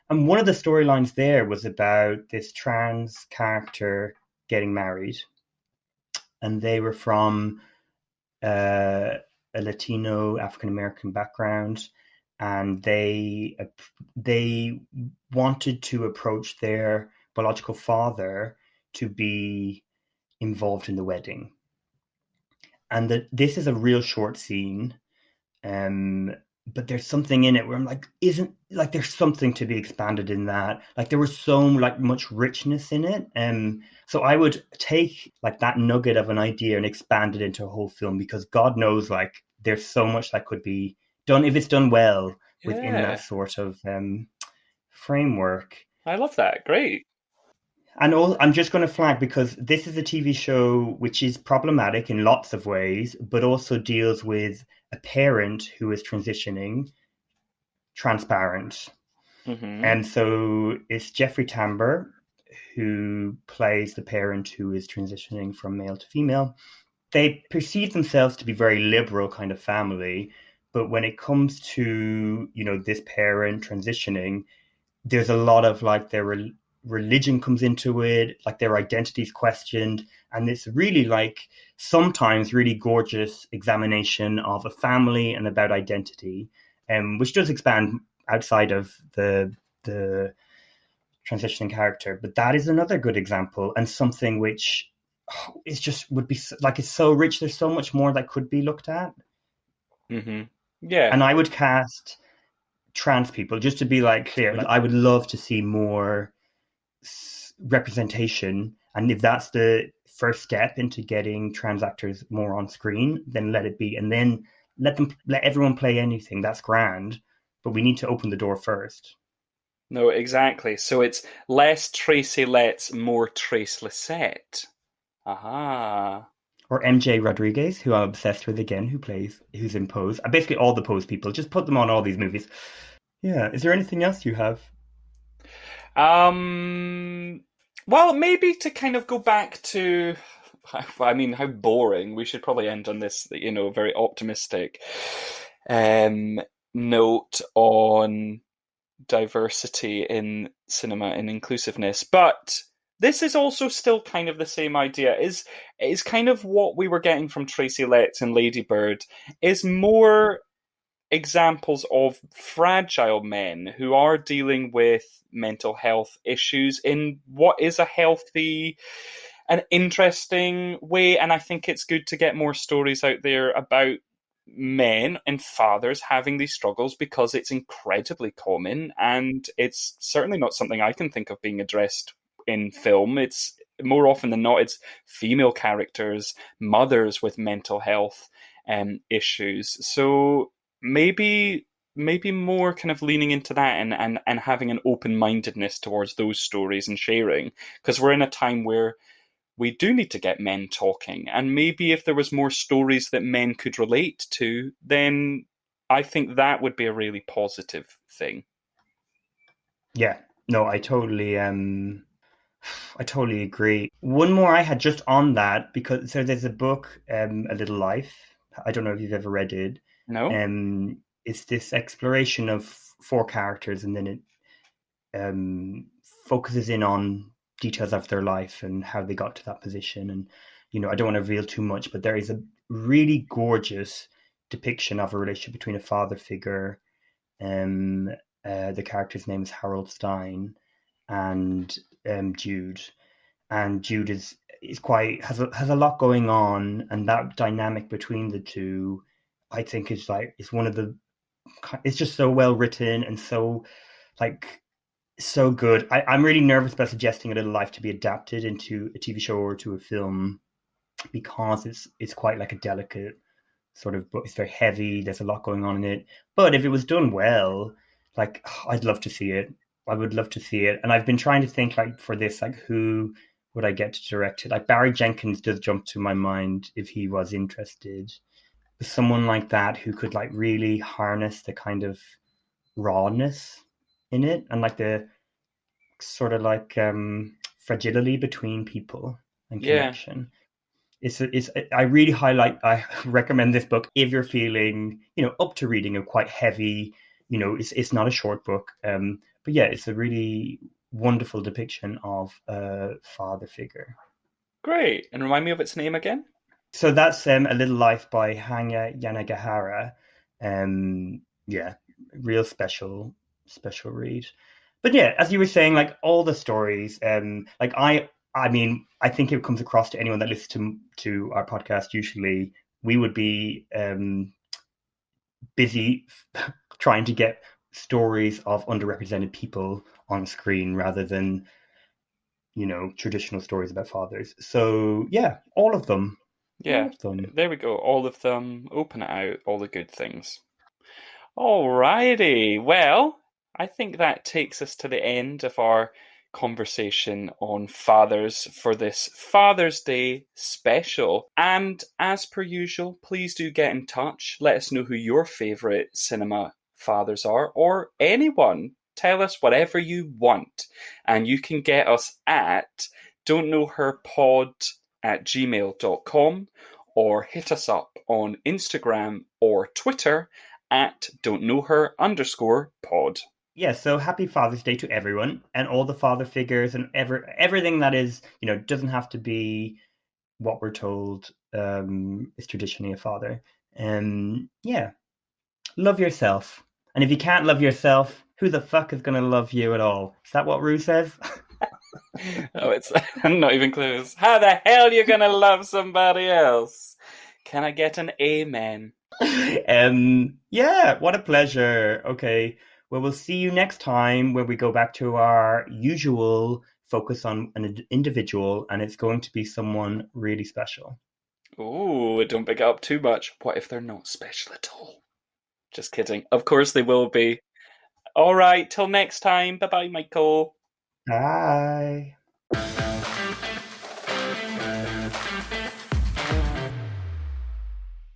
And one of the storylines there was about this trans character getting married. And they were from a Latino, African-American background. And they wanted to approach their biological father to be involved in the wedding. And this is a real short scene. But there's something in it where I'm like, there's something to be expanded in that. Like there was so much richness in it. So I would take like that nugget of an idea and expand it into a whole film, because God knows, like there's so much that could be done if it's done well within that sort of framework. I love that. Great. And I'm just going to flag, because this is a TV show which is problematic in lots of ways, but also deals with a parent who is transitioning, transparent. Mm-hmm. And so it's Jeffrey Tambor who plays the parent who is transitioning from male to female. They perceive themselves to be very liberal kind of family, but when it comes to, this parent transitioning, there's a lot of like their religion comes into it, like their identity is questioned, and it's really like sometimes really gorgeous examination of a family and about identity, which does expand outside of the transitioning character. But that is another good example, and something which is just would be like, it's so rich. There's so much more that could be looked at. Mm-hmm. Yeah. And I would cast trans people, just to be like clear. I would love to see more representation, and if that's the first step into getting trans actors more on screen, then let it be, and then let everyone play anything. That's grand, but we need to open the door first. No, exactly. So it's less Tracy Letts, more Trace Lissette. Aha. Or MJ Rodriguez, who I'm obsessed with again, who's in Pose. Basically all the Pose people, just put them on all these movies. Yeah. Is there anything else you have? Well, maybe to kind of go back to, I mean, how boring. We should probably end on this, very optimistic note on diversity in cinema and inclusiveness. But this is also still kind of the same idea. Is kind of what we were getting from Tracy Letts and Lady Bird, is more examples of fragile men who are dealing with mental health issues in what is a healthy and interesting way. And I think it's good to get more stories out there about men and fathers having these struggles, because it's incredibly common, and it's certainly not something I can think of being addressed in film. It's more often than not, it's female characters, mothers with mental health issues. So maybe maybe more kind of leaning into that and having an open-mindedness towards those stories and sharing, because we're in a time where we do need to get men talking, and maybe if there was more stories that men could relate to, then I think that would be a really positive thing. Yeah, no, I totally agree. One more I had just on that, because so there's a book, A Little Life. I don't know if you've ever read it. No. It's this exploration of 4 characters, and then it focuses in on details of their life and how they got to that position. And I don't want to reveal too much, but there is a really gorgeous depiction of a relationship between a father figure. The character's name is Harold Stein, and Jude. And Jude is quite has a lot going on, and that dynamic between the two, I think, is one of the. It's just so well written and so so good. I'm really nervous about suggesting A Little Life to be adapted into a TV show or to a film, because it's quite like a delicate sort of book. It's very heavy. There's a lot going on in it. But if it was done well, I'd love to see it. I would love to see it. And I've been trying to think for this, who would I get to direct it? Barry Jenkins does jump to my mind if he was interested. Someone like that who could really harness the kind of rawness in it, and the sort of fragility between people and connection. I recommend this book if you're feeling up to reading a quite heavy. It's not a short book, but yeah, it's a really wonderful depiction of a father figure. Great. And remind me of its name again. So that's A Little Life by Hanya Yanagihara. Yeah, real special read. But yeah, as you were saying, all the stories, I mean, I think it comes across to anyone that listens to our podcast. Usually, we would be busy trying to get stories of underrepresented people on screen rather than, traditional stories about fathers. So yeah, all of them. Yeah, there we go. All of them. Open it out. All the good things. Alrighty. Well, I think that takes us to the end of our conversation on fathers for this Father's Day special. And as per usual, please do get in touch. Let us know who your favourite cinema fathers are, or anyone. Tell us whatever you want. And you can get us at don'tknowherpod@gmail.com, or hit us up on Instagram or Twitter at don'tknowher_pod. Yeah, so happy Father's Day to everyone and all the father figures and everything that is, doesn't have to be what we're told is traditionally a father. Yeah, love yourself. And if you can't love yourself, who the fuck is going to love you at all? Is that what Rue says? Oh, it's not even close. How the hell are you going to love somebody else? Can I get an amen? Yeah, what a pleasure. Okay. Well, we'll see you next time when we go back to our usual focus on an individual, and it's going to be someone really special. Oh, don't pick it up too much. What if they're not special at all? Just kidding. Of course they will be. All right, till next time. Bye-bye, Michael. Bye.